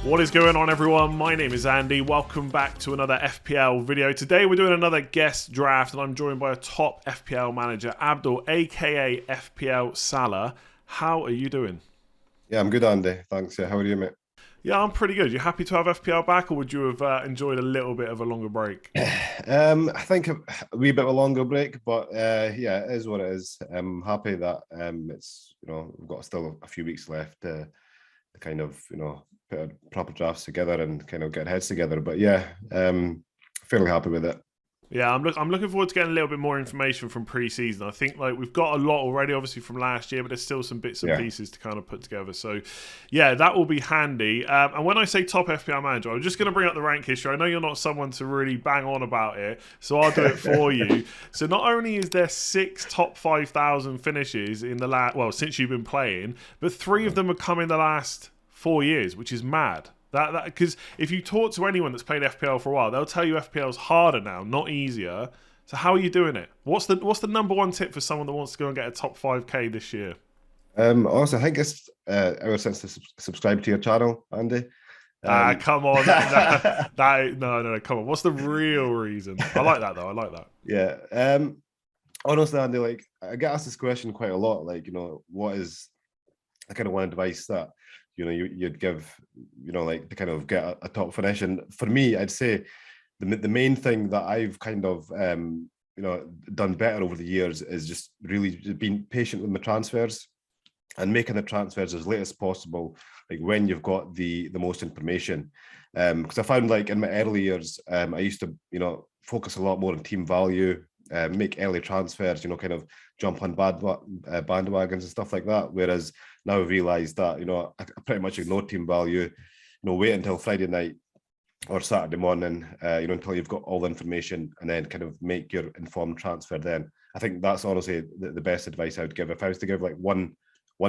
What is going on, everyone? My name is Andy. Welcome back to another FPL video. Today we're doing another guest draft and I'm joined by a top FPL manager, Abdul, aka FPL Salah. How are you doing? Yeah, I'm good, Andy. Thanks. Yeah, how are you, mate? Yeah, I'm pretty good. You happy to have FPL back, or would you have enjoyed a little bit of a longer break? I think a wee bit of a longer break, but yeah, it is what it is. I'm happy that it's we've got still a few weeks left to kind of put a proper drafts together and kind of get heads together. But yeah, fairly happy with it. Yeah, I'm looking forward to getting a little bit more information from pre-season. I think we've got a lot already, obviously from last year, but there's still some bits and Yeah. pieces to kind of put together. So, yeah, that will be handy. And when I say top FPL manager, I'm just going to bring up the rank history. I know you're not someone to really bang on about it, so I'll do it for you. So not only is there 6 top 5,000 finishes in the since you've been playing, but 3 of them have come in the last 4 years, which is mad. That because if you talk to anyone that's played FPL for a while, they'll tell you FPL's harder now, not easier. So how are you doing it? What's the number one tip for someone that wants to go and get a top 5k this year? Also, I think it's ever since I subscribed to your channel, Andy. Come on, no, come on. What's the real reason? I like that though. I like that. Yeah. Honestly, Andy, like I get asked this question quite a lot. Like, what is the kind of one advice that you'd give, like to kind of get a top finish? And for me, I'd say the main thing that I've kind of done better over the years is just really just being patient with my transfers and making the transfers as late as possible, like when you've got the most information. Because I found, like, in my early years, I used to focus a lot more on team value, make early transfers, kind of jump on bandwagons and stuff like that. Whereas now I've realised that I pretty much ignore team value. Wait until Friday night or Saturday morning, until you've got all the information, and then kind of make your informed transfer. Then I think that's honestly the best advice I would give. If I was to give like one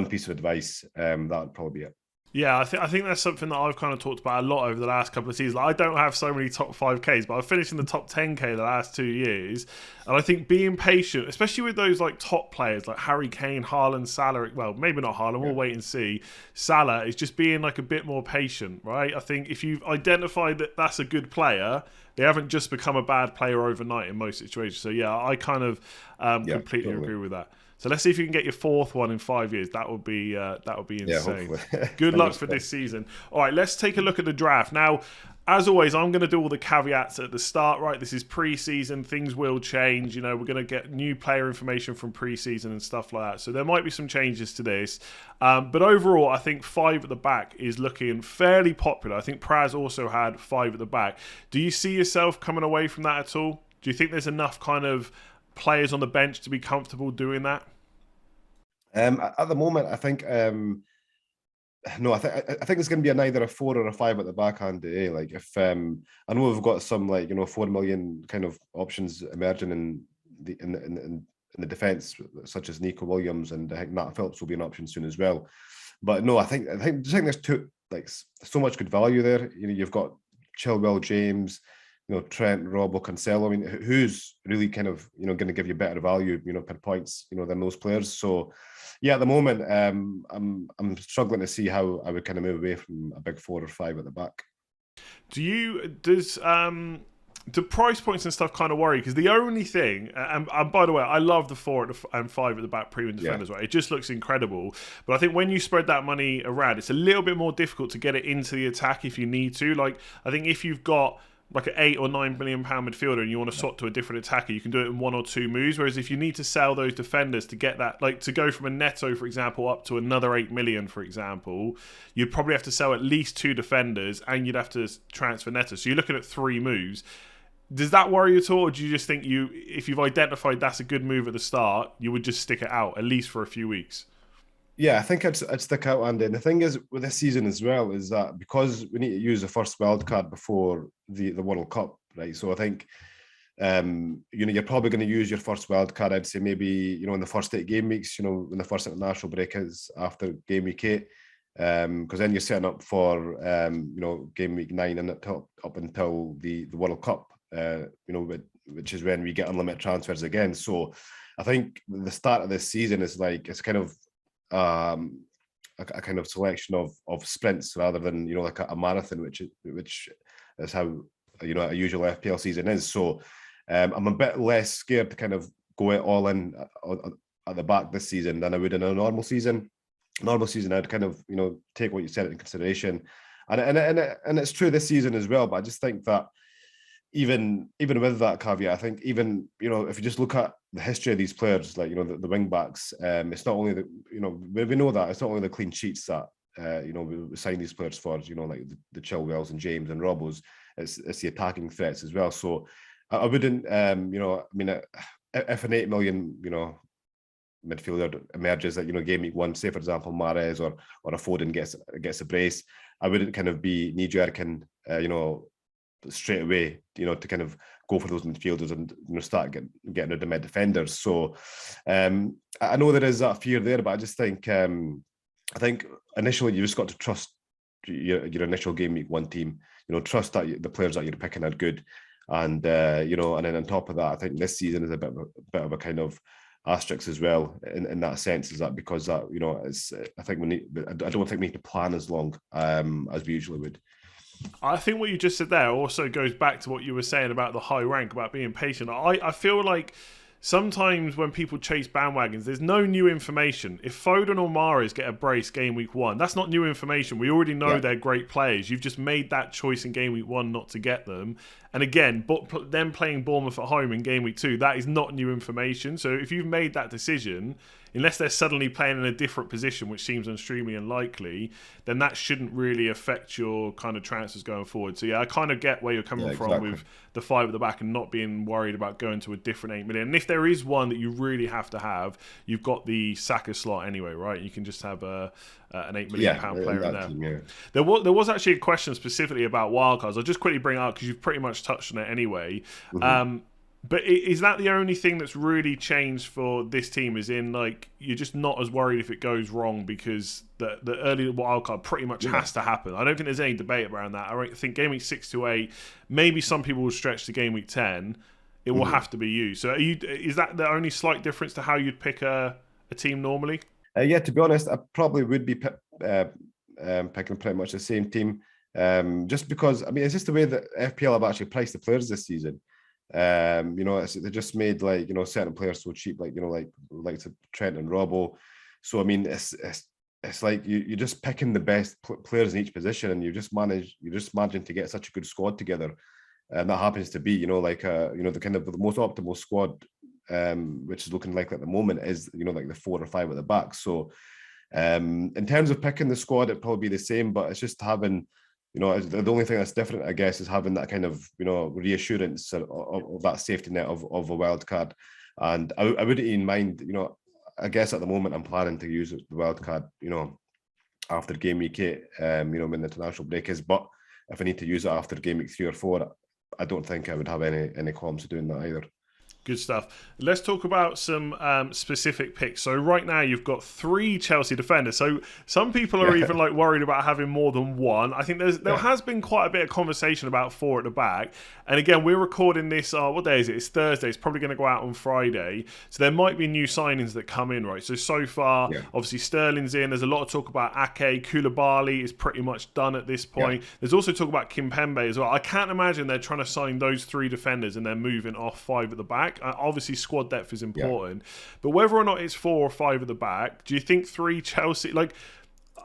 piece of advice, that would probably be it. Yeah, I think that's something that I've kind of talked about a lot over the last couple of seasons. Like, I don't have so many top 5Ks, but I've finished in the top 10K the last 2 years. And I think being patient, especially with those like top players like Harry Kane, Haaland, Salah, well, maybe not Haaland, we'll wait and see. Salah is just being like a bit more patient, right? I think if you've identified that that's a good player, they haven't just become a bad player overnight in most situations. So yeah, I kind of completely totally. agree with that. So let's see if you can get your 4th one in 5 years. That would be insane. Yeah, hopefully. Good luck for this season. All right, let's take a look at the draft. Now, as always, I'm going to do all the caveats at the start, right? This is pre-season. Things will change. We're going to get new player information from pre-season and stuff like that. So there might be some changes to this. But overall, I think 5 at the back is looking fairly popular. I think Praz also had 5 at the back. Do you see yourself coming away from that at all? Do you think there's enough kind of players on the bench to be comfortable doing that? At the moment, I think no, I think it's going to be either a 4 or a 5 at the backhand. Like, if I know we've got some, like, 4 million kind of options emerging in the defence, such as Nico Williams, and I think Nat Phillips will be an option soon as well. But no, I think there's so much good value there. You've got Chilwell, James, Trent, Robbo, Cancelo. I mean, who's really kind of going to give you better value, per points, than those players. So yeah, at the moment, I'm struggling to see how I would kind of move away from a big 4 or 5 at the back. Do price points and stuff kind of worry? Because the only thing, and by the way, I love the 4 and 5 at the back premium defenders, right? It just looks incredible. But I think when you spread that money around, it's a little bit more difficult to get it into the attack if you need to. Like, I think if you've got like an £8 or £9 million midfielder and you want to swap to a different attacker, you can do it in 1 or 2 moves. Whereas if you need to sell those defenders to get that, like to go from a Neto, for example, up to another 8 million, for example, you'd probably have to sell at least 2 defenders and you'd have to transfer Neto. So you're looking at 3 moves. Does that worry you at all, or do you just think if you've identified that's a good move at the start, you would just stick it out at least for a few weeks? Yeah, I think I'd stick out, Andy. And the thing is with this season as well is that because we need to use the first wild card before the World Cup, right? So I think you're probably going to use your first wild card. I'd say maybe in the first 8 game weeks, when the first international break is after game week 8, because then you're setting up for game week 9 and up until the World Cup, which is when we get unlimited transfers again. So I think the start of this season is like it's kind of a kind of selection of sprints rather than, you know, like a marathon, which is how, you know, a usual FPL season is. So I'm a bit less scared to kind of go it all in at the back this season than I would in a normal season. Normal season, I'd kind of, you know, take what you said into consideration, and it's true this season as well. But I just think that even with that caveat, I think even, you know, if you just look at the history of these players, like, you know, the wing backs, it's not only the, you know, we know that it's not only the clean sheets that you know, we sign these players for, you know, like the Chilwells and James and Robos. It's the attacking threats as well. So I wouldn't, you know, I mean, if an 8 million, you know, midfielder emerges that, you know, game week 1, say for example Mahrez or a Foden gets a brace, I wouldn't kind of be knee-jerk and you know, straight away, you know, to kind of go for those midfielders and, you know, start getting rid of mid defenders. So I know there is that fear there, but I just think I think initially you just got to trust your initial game week 1 team, you know, trust that the players that you're picking are good, and you know, and then on top of that, I think this season is a bit of a kind of asterisk as well in that sense, is that because that, you know, it's, I think I don't think we need to plan as long as we usually would. I think what you just said there also goes back to what you were saying about the high rank, about being patient. I feel like sometimes when people chase bandwagons, there's no new information. If Foden or Mahrez get a brace game week 1, that's not new information. We already know they're great players. You've just made that choice in game week 1 not to get them. And again, them playing Bournemouth at home in game week 2, that is not new information. So if you've made that decision, unless they're suddenly playing in a different position, which seems extremely unlikely, then that shouldn't really affect your kind of transfers going forward. So yeah, I kind of get where you're coming from with the 5 at the back and not being worried about going to a different 8 million. And if there is one that you really have to have, you've got the Saka slot anyway, right? You can just have an £8 million player in there. Team, there was actually a question specifically about wildcards. I'll just quickly bring it up because you've pretty much touched on it anyway. Mm-hmm. But is that the only thing that's really changed for this team? Is in, like, you're just not as worried if it goes wrong because the early wildcard pretty much has to happen. I don't think there's any debate around that. I think game week 6 to 8, maybe some people will stretch to game week 10. It will have to be you. So is that the only slight difference to how you'd pick a team normally? Yeah, to be honest, I probably would be picking pretty much the same team. Just because, I mean, it's just the way that FPL have actually priced the players this season. You know, they just made, like, you know, certain players so cheap, like, you know, like to Trent and Robbo. So I mean, it's like you're just picking the best players in each position, and you're just managing to get such a good squad together, and that happens to be, you know, like you know, the kind of the most optimal squad, which is looking like at the moment is, you know, like the 4 or 5 at the back. So in terms of picking the squad, it'd probably be the same, but it's just having, you know, the only thing that's different, I guess, is having that kind of, you know, reassurance of that safety net of a wild card. And I wouldn't even mind, you know, I guess at the moment I'm planning to use the wild card, you know, after game week 8, you know, when the international break is. But if I need to use it after game week 3 or 4, I don't think I would have any qualms doing that either. Good stuff. Let's talk about some specific picks. So right now you've got 3 Chelsea defenders. So some people are even like worried about having more than one. I think there has been quite a bit of conversation about 4 at the back. And again, we're recording this, what day is it? It's Thursday. It's probably going to go out on Friday. So there might be new signings that come in, right? So far, obviously Sterling's in. There's a lot of talk about Ake. Koulibaly is pretty much done at this point. There's also talk about Kimpembe as well. I can't imagine they're trying to sign those 3 defenders and they're moving off 5 at the back. Obviously, squad depth is important, but whether or not it's 4 or 5 at the back, do you think 3 Chelsea? Like,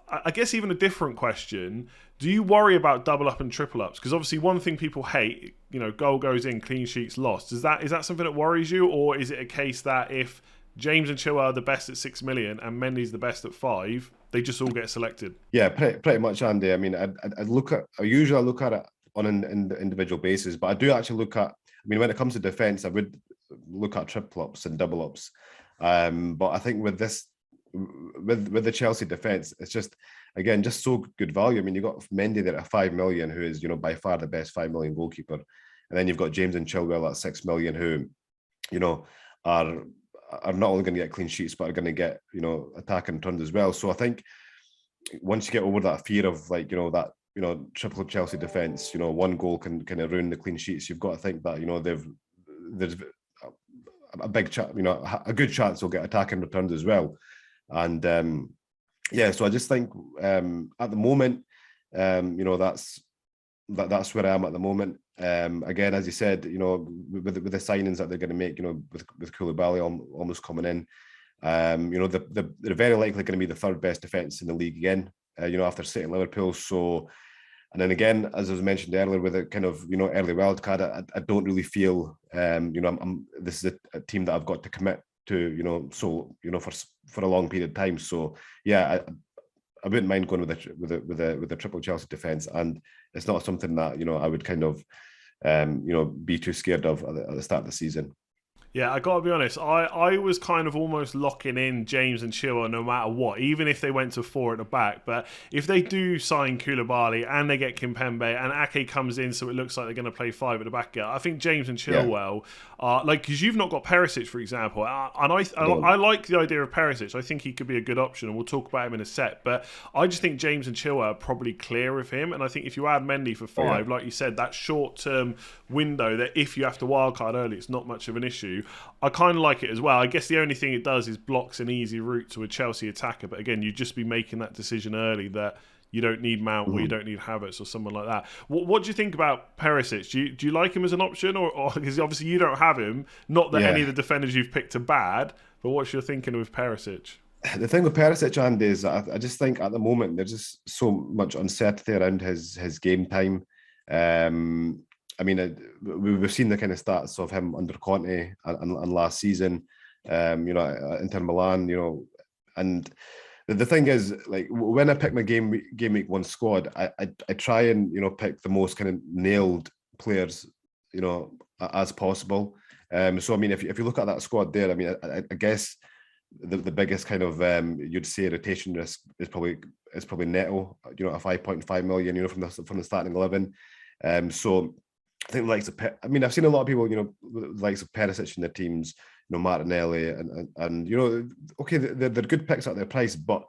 I guess even a different question: do you worry about double up and triple ups? Because obviously, one thing people hate, you know, goal goes in, clean sheets lost. Is that something that worries you, or is it a case that if James and Chilwell are the best at 6 million and Mendy's the best at 5, they just all get selected? Yeah, pretty much, Andy. I mean, I usually look at it on an individual basis, but I do actually look at. I mean, when it comes to defence, I would look at triple ups and double ups, but I think with the Chelsea defence, it's just, again, just so good value. I mean, you've got Mendy there at 5 million, who is, you know, by far the best 5 million goalkeeper, and then you've got James and Chilwell at 6 million, who, you know, are not only going to get clean sheets but are going to get, you know, attacking returns as well. So I think once you get over that fear of, like, you know, that, you know, triple Chelsea defence, you know, 1 goal can kind of ruin the clean sheets. You've got to think that, you know, there's a big chance, you know, a good chance they'll get attacking returns as well. And yeah, so I just think at the moment, that's where I am at the moment. Again, as you said, with the signings that they're going to make, with Koulibaly almost coming in, they're very likely going to be the third best defence in the league again. After City and Liverpool. So, and then again, as I was mentioned earlier, with a kind of early wild card, I don't really feel this is a team that I've got to commit to, for a long period of time. So yeah, I wouldn't mind going with a triple Chelsea defence, and it's not something that I would kind of be too scared of at the start of the season. Yeah, I gotta be honest. I was kind of almost locking in James and Chilwell no matter what, even if they went to 4 at the back. But if they do sign Koulibaly and they get Kimpembe and Ake comes in, so it looks like they're going to play 5 at the back, I think James and Chilwell are because you've not got Perisic, for example, and I like the idea of Perisic. I think he could be a good option, and we'll talk about him in a sec. But I just think James and Chilwell are probably clear of him, and I think if you add Mendy for 5, like you said, that short-term window that if you have to wildcard early, it's not much of an issue. I kind of like it as well. I guess the only thing it does is blocks an easy route to a Chelsea attacker. But again, you'd just be making that decision early that you don't need Mount or you don't need Havertz or someone like that. What do you think about Perisic? Do you like him as an option, or because obviously you don't have him? Not that any of the defenders you've picked are bad, but what's your thinking with Perisic? The thing with Perisic, Andy, is I just think at the moment there's just so much uncertainty around his game time. I mean, we've seen the kind of stats of him under Conte and last season, Inter Milan, and the thing is, like, when I pick my game week 1 squad, I try and pick the most kind of nailed players, as possible. So I mean, if you look at that squad there, I mean, I guess the biggest kind of you'd say rotation risk is probably Neto, a 5.5 million, from the starting 11. So I think the likes of I've seen a lot of people, the likes of Perisic in their teams, Martinelli and okay, they're good picks at their price, but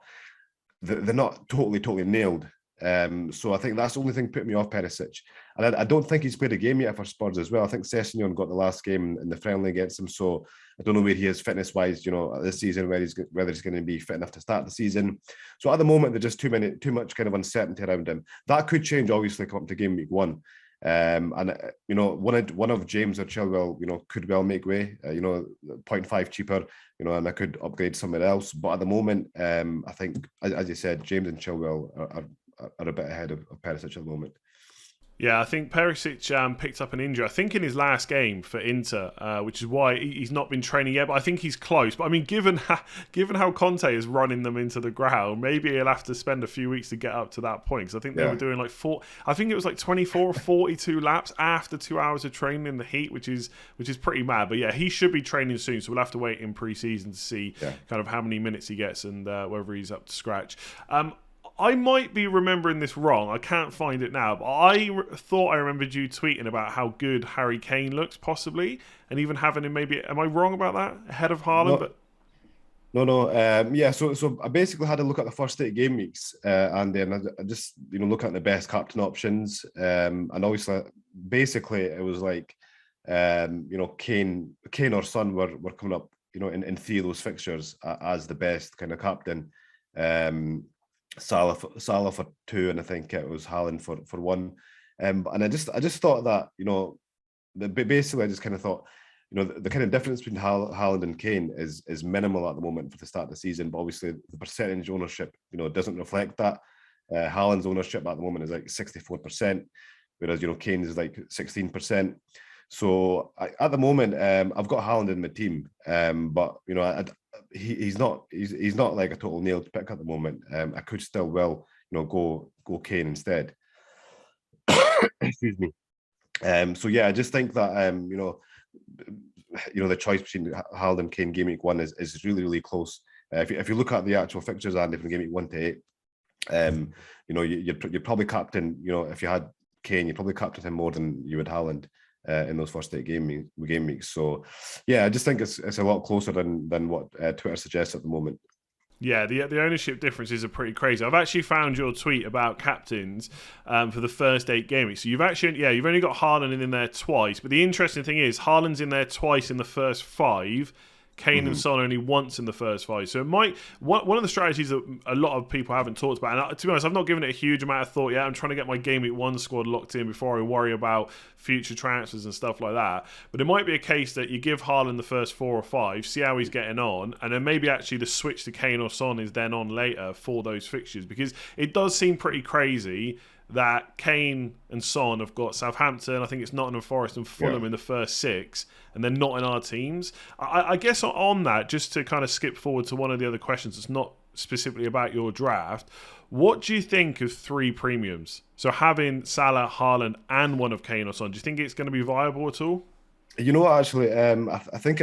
they're not totally nailed. So I think that's the only thing putting me off Perisic. And I don't think he's played a game yet for Spurs as well. I think Sessegnon got the last game in the friendly against him, so I don't know where he is fitness-wise, this season, whether he's going to be fit enough to start the season. So at the moment, there's just too much kind of uncertainty around him. That could change, obviously, come up to game week 1. And one of James or Chilwell, could well make way. 0.5 cheaper, and I could upgrade somewhere else. But at the moment, I think, as you said, James and Chilwell are a bit ahead of Perisic at the moment. Yeah, I think Perisic picked up an injury, I think in his last game for Inter, which is why he's not been training yet, but I think he's close. But I mean, given how Conte is running them into the ground, maybe he'll have to spend a few weeks to get up to that point, because I think they were doing like 24 or 42 laps after 2 hours of training in the heat, which is pretty mad. But yeah, he should be training soon, so we'll have to wait in pre-season to see kind of how many minutes he gets and whether he's up to scratch. I might be remembering this wrong. I can't find it now. But I thought I remembered you tweeting about how good Harry Kane looks, possibly, and even having him maybe. Am I wrong about that? Ahead of Haaland? No. So I basically had a look at the first 8 game weeks, and then I just look at the best captain options, and obviously, basically, it was like, Kane or Son were coming up, in 3 of those fixtures as the best kind of captain. Salah for 2, and I think it was Haaland for 1. And I just thought that, basically I just kind of thought, the kind of difference between Haaland and Kane is minimal at the moment for the start of the season, but obviously the percentage ownership, doesn't reflect that. Haaland's ownership at the moment is like 64%, whereas, Kane is like 16%. So at the moment, I've got Haaland in my team, but he's not like a total nailed pick at the moment. I could still go Kane instead. Excuse me. So yeah, I just think that the choice between Haaland and Kane game week 1 is really close. If you look at the actual fixtures, Andy, from game week 1 to 8, you'd probably captain, if you had Kane, you'd probably captain him more than you would Haaland in those first 8 game weeks. So yeah, I just think it's a lot closer than what Twitter suggests at the moment. Yeah, the ownership differences are pretty crazy. I've actually found your tweet about captains for the first 8 game weeks. So you've only got Haaland in there twice, but the interesting thing is Haaland's in there twice in the first 5. Kane and Son only once in the first 5. So it might one of the strategies that a lot of people haven't talked about, and to be honest, I've not given it a huge amount of thought yet. I'm trying to get my Game Week 1 squad locked in before I worry about future transfers and stuff like that. But it might be a case that you give Haaland the first 4 or 5, see how he's getting on, and then maybe actually the switch to Kane or Son is then on later for those fixtures, because it does seem pretty crazy that Kane and Son have got Southampton, I think it's Nottingham Forest and Fulham in the first 6, and they're not in our teams. I guess on that, just to kind of skip forward to one of the other questions that's not specifically about your draft, what do you think of 3 premiums? So having Salah, Haaland, and one of Kane or Son, do you think it's going to be viable at all? You know what, actually, I think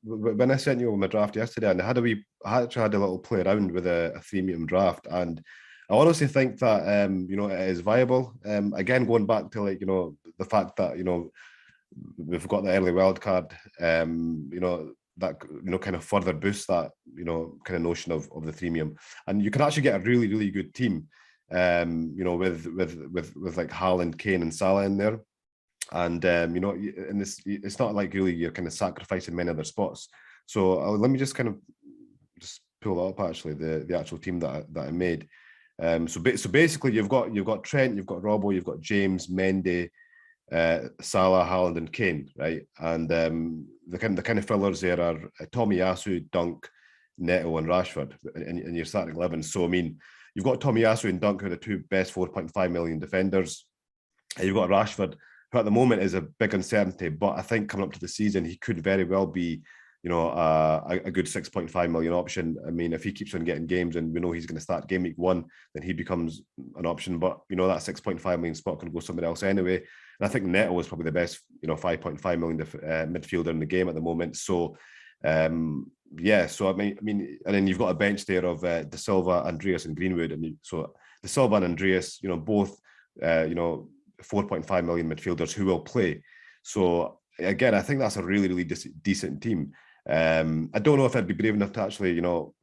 when I sent you my draft yesterday, and I actually had a little play around with a freemium draft, and I honestly think that it is viable. Again, going back to the fact that we've got the early wild card, that kind of further boosts that kind of notion of the freemium, and you can actually get a really, really good team, with like Haaland, Kane, and Salah in there, and and it's not like really you're kind of sacrificing many other spots. So let me just kind of just pull that up, actually, the actual team that I made. So basically, you've got Trent, you've got Robbo, you've got James, Mendy, Salah, Haaland, and Kane, right? And the kind of fillers there are Tomiyasu, Dunk, Neto, and Rashford in your starting 11. So I mean, you've got Tomiyasu and Dunk, who are the 2 best 4.5 million defenders. And you've got Rashford, who at the moment is a big uncertainty, but I think coming up to the season, he could very well be a good 6.5 million option. I mean, if he keeps on getting games and we know he's going to start game week 1, then he becomes an option. But that 6.5 million spot can go somewhere else anyway. And I think Neto is probably the best 5.5 million midfielder in the game at the moment. So so I mean, and then you've got a bench there of De Silva, Andreas, and Greenwood. And so De Silva and Andreas, both 4.5 million midfielders who will play. So again, I think that's a really, really decent team. I don't know if I'd be brave enough to actually, go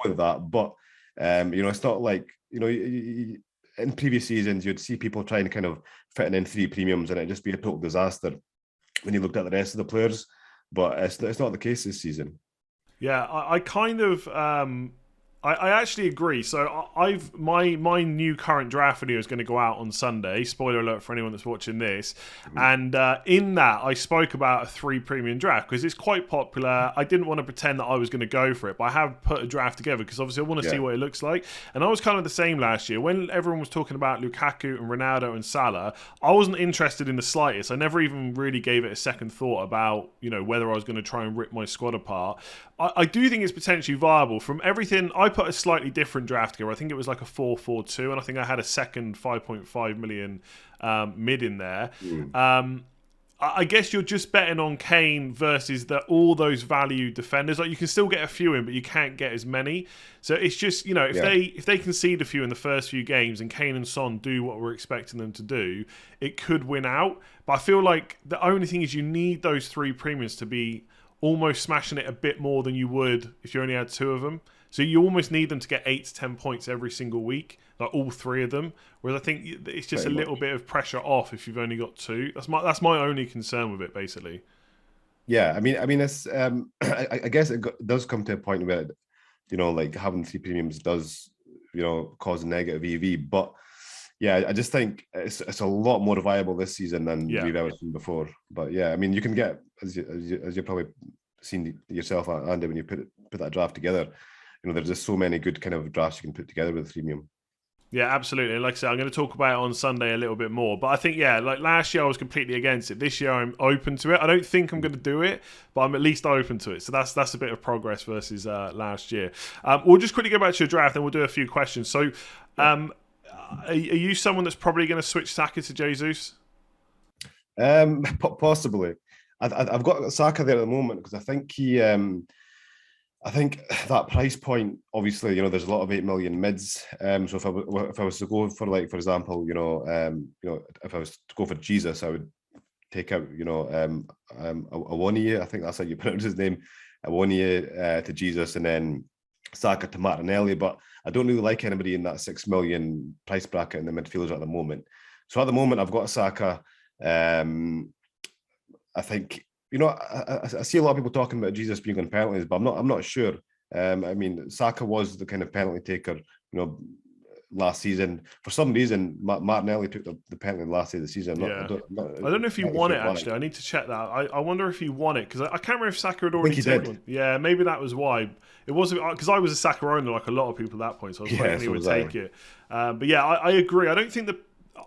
with that, but it's not like in previous seasons you'd see people trying to kind of fit in 3 premiums, and it'd just be a total disaster when you looked at the rest of the players. But it's not the case this season. Yeah, I kind of I actually agree. So my new current draft video is going to go out on Sunday. Spoiler alert for anyone that's watching this. And in that, I spoke about a 3 premium draft because it's quite popular. I didn't want to pretend that I was going to go for it, but I have put a draft together because obviously I want to see what it looks like. And I was kind of the same last year. When everyone was talking about Lukaku and Ronaldo and Salah, I wasn't interested in the slightest. I never even really gave it a second thought about, whether I was going to try and rip my squad apart. I do think it's potentially viable. From everything, I put a slightly different draft together. I think it was like a 4-4-2, and I think I had a second 5.5 million mid in there. I guess you're just betting on Kane versus all those value defenders. Like, you can still get a few in, but you can't get as many. So it's just, if they concede a few in the first few games and Kane and Son do what we're expecting them to do, it could win out. But I feel like the only thing is you need those 3 premiums to be almost smashing it a bit more than you would if you only had 2 of them. So you almost need them to get 8 to 10 points every single week, like all 3 of them. Whereas I think it's just a little bit of pressure off if you've only got 2. That's my only concern with it, basically. Yeah, I mean, it's I guess it does come to a point where like having 3 premiums does cause a negative EV, but yeah, I just think it's a lot more viable this season than we've ever seen before. But yeah, I mean, you can get, as you've probably seen yourself, Andy, when you put that draft together, there's just so many good kind of drafts you can put together with a freemium. Yeah, absolutely. Like I said, I'm going to talk about it on Sunday a little bit more. But I think, like last year I was completely against it. This year I'm open to it. I don't think I'm going to do it, but I'm at least open to it. So that's a bit of progress versus last year. We'll just quickly go back to your draft and we'll do a few questions. So are you someone that's probably going to switch Saka to Jesus? Possibly. I've got Saka there at the moment because I think I think that price point, obviously, there's a lot of 8 million mids. So if I was to go for, like, for example, if I was to go for Jesus, I would take out, Awoniyi, I think that's how you pronounce his name, Awoniyi to Jesus, and then Saka to Martinelli. But I don't really like anybody in that 6 million price bracket in the midfielders at the moment. So at the moment, I've got Saka. I think I see a lot of people talking about Jesus being on penalties, but I'm not sure. I mean, Saka was the kind of penalty taker, last season. For some reason, Martinelli took the penalty last day of the season. I don't know if he won it, actually. I need to check that. I wonder if he won it, because I can't remember if Saka had already taken one. Yeah, maybe that was why. It wasn't, because I was a Saka owner like a lot of people at that point, so I was hoping he would take it. But yeah, I agree. I don't think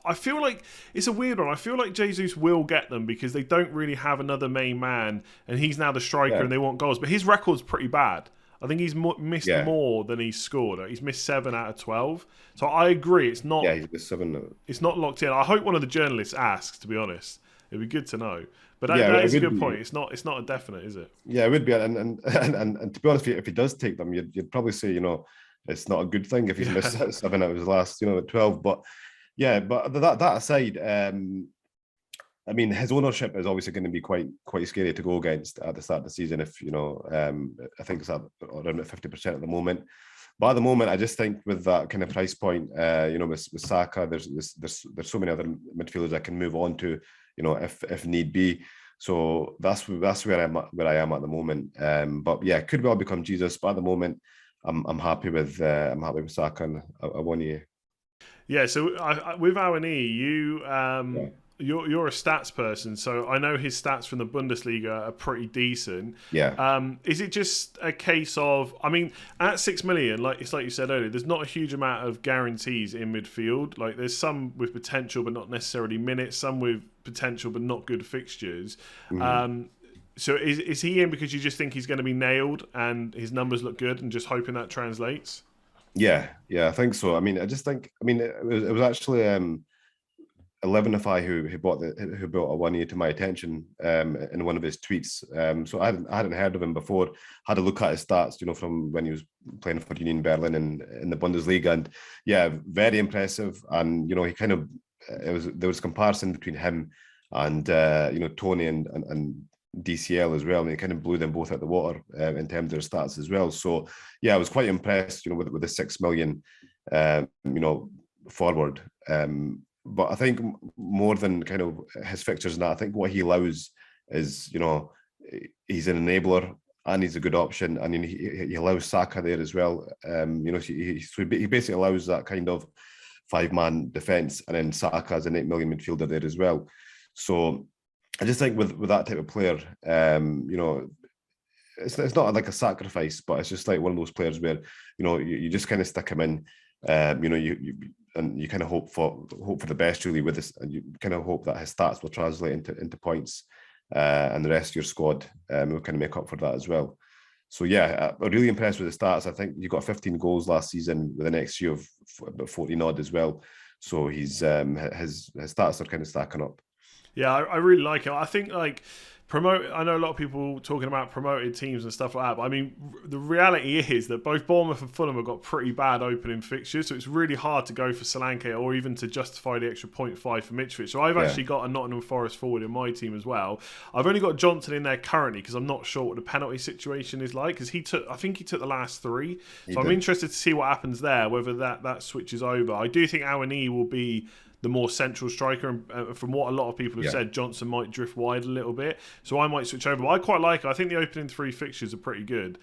I feel like it's a weird one. I feel like Jesus will get them because they don't really have another main man, and he's now the striker, and they want goals. But his record's pretty bad. I think he's missed more than he's scored. He's missed 7 out of 12. So I agree. It's not. Yeah, he's missed 7. It's not locked in. I hope one of the journalists asks. To be honest, it'd be good to know. But that is a good point. It's not a definite, is it? Yeah, it would be. And to be honest, if he does take them, you'd probably say it's not a good thing if he's missed 7 out of his last 12. But yeah, but that aside, I mean, his ownership is obviously going to be quite scary to go against at the start of the season. If I think it's at around 50% at the moment. But at the moment, I just think with that kind of price point, with Saka, there's so many other midfielders that can move on to, if need be. So that's where I am at the moment. But yeah, could well become Jesus. But at the moment, I'm happy with Saka and a 1 year. Yeah. So with Awani, You're a stats person, so I know his stats from the Bundesliga are pretty decent. Yeah. Is it just a case of, I mean, at 6 million, like you said earlier, there's not a huge amount of guarantees in midfield. Like there's some with potential but not necessarily minutes, some with potential but not good fixtures. Mm-hmm. So is he in because you just think he's going to be nailed and his numbers look good and just hoping that translates? Yeah, I think so. I mean, it was actually 11ify who built a 1 year to my attention in one of his tweets. So I hadn't heard of him before. Had a look at his stats, from when he was playing for Union Berlin in the Bundesliga, and yeah, very impressive. And he kind of there was comparison between him and Tony and DCL as well, and he kind of blew them both out the water in terms of their stats as well. So yeah, I was quite impressed, with the 6 million, forward. But I think more than kind of his fixtures and that, I think what he allows is, he's an enabler and he's a good option. I mean, he allows Saka there as well. He basically allows that kind of 5-man defence, and then Saka as an 8 million midfielder there as well. So I just think with that type of player, it's not like a sacrifice, but it's just like one of those players where, you just kind of stick him in, you kind of hope for the best really with this, and you kind of hope that his stats will translate into points, and the rest of your squad will kind of make up for that as well. So yeah, I'm really impressed with the stats. I think he got 15 goals last season with an XG of about 40 odd as well. So he's his stats are kind of stacking up. Yeah, I really like it. I think I know a lot of people talking about promoted teams and stuff like that, but I mean, the reality is that both Bournemouth and Fulham have got pretty bad opening fixtures, so it's really hard to go for Solanke or even to justify the extra 0.5 for Mitrovic. So I've actually got a Nottingham Forest forward in my team as well. I've only got Johnson in there currently because I'm not sure what the penalty situation is like, because I think he took the last 3. So I'm interested to see what happens there, whether that switches over. I do think Awani will be the more central striker, and from what a lot of people have said, Johnson might drift wide a little bit, so I might switch over. But I quite like it. I think the opening 3 fixtures are pretty good.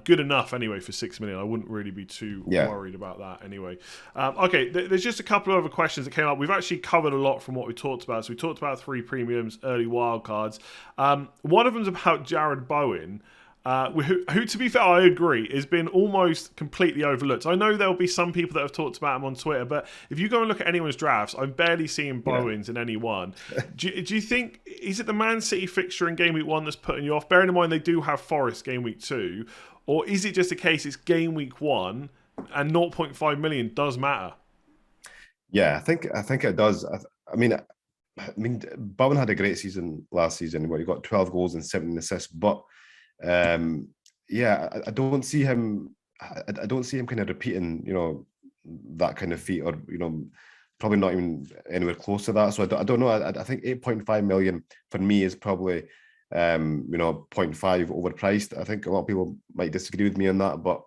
Good enough anyway for 6 million. I wouldn't really be too worried about that anyway. Okay, there's just a couple of other questions that came up. We've actually covered a lot from what we talked about. So we talked about 3 premiums, early wildcards. One of them's about Jarrod Bowen. Who, to be fair, I agree, has been almost completely overlooked. I know there'll be some people that have talked about him on Twitter, but if you go and look at anyone's drafts, I'm barely seeing Bowens in any one. Do you think, is it the Man City fixture in game week 1 that's putting you off? Bearing in mind they do have Forest game week 2, or is it just a case it's game week 1 and 0.5 million does matter? Yeah, I think it does. I mean, Bowen had a great season last season where he got 12 goals and 17 assists, but I don't see him. I don't see him kind of repeating, that kind of feat, or probably not even anywhere close to that. So I don't know. I think 8.5 million for me is probably 0.5 overpriced. I think a lot of people might disagree with me on that, but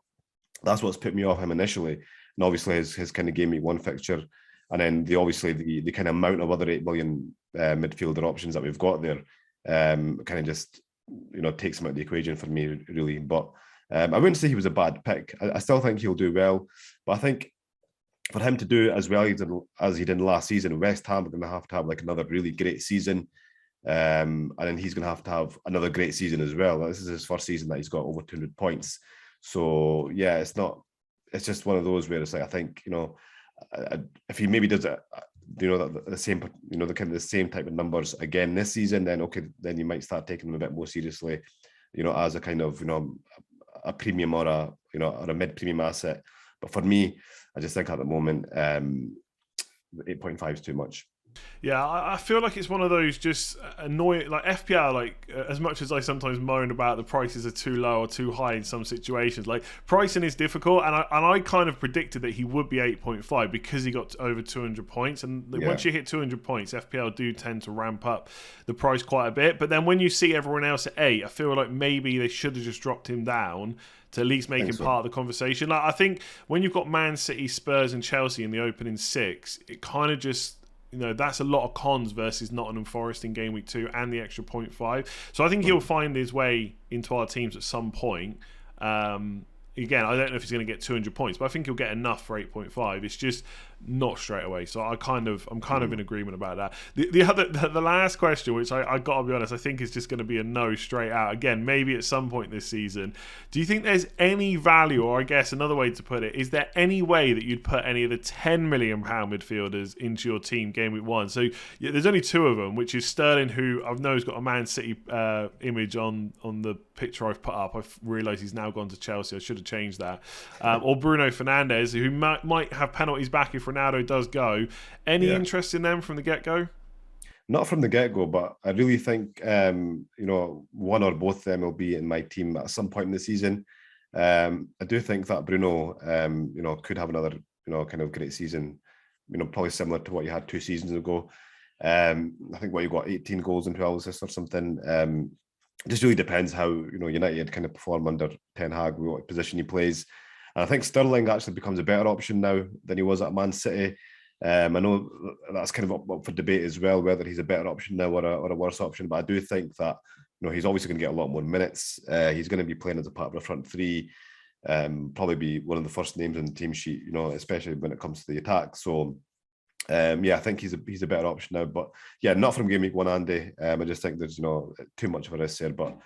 that's what's put me off him initially. And obviously his kind of game week 1 fixture, and then the kind of amount of other 8 million midfielder options that we've got there. kind of just takes him out of the equation for me, really. But I wouldn't say he was a bad pick. I still think he'll do well, but I think for him to do as well as he did last season, West Ham are going to have like another really great season. And then he's going to have another great season as well. This is his first season that he's got over 200 points. So yeah, it's just one of those where it's like, I think, if he maybe does it, the same, the kind of the same type of numbers again this season, then okay, then you might start taking him a bit more seriously, as a kind of, a premium or a mid-premium asset. But for me, I just think at the moment, 8.5 is too much. Yeah, I feel like it's one of those just annoying, like FPL, like as much as I sometimes moan about the prices are too low or too high in some situations, like pricing is difficult, and I kind of predicted that he would be 8.5 because he got over 200 points, and once you hit 200 points, FPL do tend to ramp up the price quite a bit, but then when you see everyone else at 8, I feel like maybe they should have just dropped him down to at least make him part of the conversation. Like, I think when you've got Man City, Spurs and Chelsea in the opening 6, it kind of just, that's a lot of cons versus Nottingham Forest in game week 2 and the extra 0.5. So I think he'll find his way into our teams at some point. Again, I don't know if he's going to get 200 points, but I think he'll get enough for 8.5. It's just not straight away. So I'm kind of in agreement about that. The last question, which I got to be honest, I think is just going to be a no straight out. Again, maybe at some point this season. Do you think there's any value, or I guess another way to put it, is there any way that you'd put any of the £10 million midfielders into your team game week 1? So there's only 2 of them, which is Sterling, who I know has got a Man City image on the picture I've put up. I've realised he's now gone to Chelsea. I should have changed that. Or Bruno Fernandes, who might have penalties back if Ronaldo does go. Any interest in them from the get-go? Not from the get-go, but I really think one or both of them will be in my team at some point in the season. I do think that Bruno could have another kind of great season, probably similar to what you had 2 seasons ago. I think you got 18 goals and 12 assists or something. It just really depends how United kind of perform under Ten Hag, what position he plays. And I think Sterling actually becomes a better option now than he was at Man City. I know that's kind of up for debate as well, whether he's a better option now or a worse option. But I do think that he's obviously going to get a lot more minutes. He's going to be playing as a part of the front 3. Probably be one of the first names on the team sheet, especially when it comes to the attack. So I think he's a better option now. But yeah, not from game week 1, Andy. I just think there's too much of a risk there, but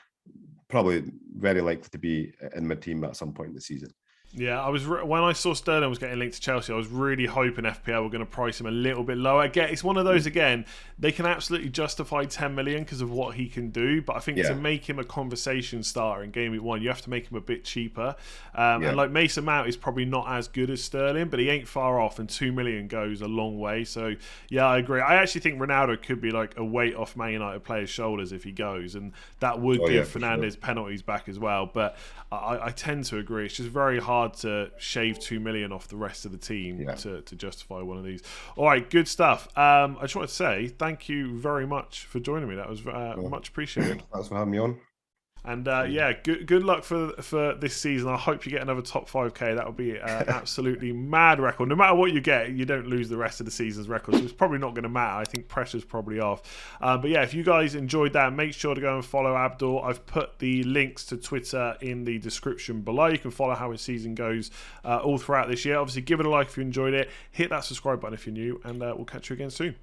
probably very likely to be in my team at some point in the season. Yeah, when I saw Sterling was getting linked to Chelsea, I was really hoping FPL were going to price him a little bit lower. Again, it's one of those, again, they can absolutely justify 10 million because of what he can do, but I think to make him a conversation starter in game week 1, you have to make him a bit cheaper. And like Mason Mount is probably not as good as Sterling, but he ain't far off, and 2 million goes a long way. So yeah, I agree. I actually think Ronaldo could be like a weight off Man United players' shoulders if he goes, and that would give Fernandes penalties back as well. But I tend to agree. It's just very hard to shave 2 million off the rest of the team to justify one of these. All right, good stuff. I just wanted to say thank you very much for joining me. That was much appreciated. Thanks for having me on. And good luck for this season. I hope you get another top 5k. That would be an absolutely mad record. No matter what you get, you don't lose the rest of the season's record. So it's probably not going to matter. I think pressure's probably off. But yeah, if you guys enjoyed that, make sure to go and follow Abdul. I've put the links to Twitter in the description below. You can follow how his season goes all throughout this year. Obviously, give it a like if you enjoyed it. Hit that subscribe button if you're new, and we'll catch you again soon.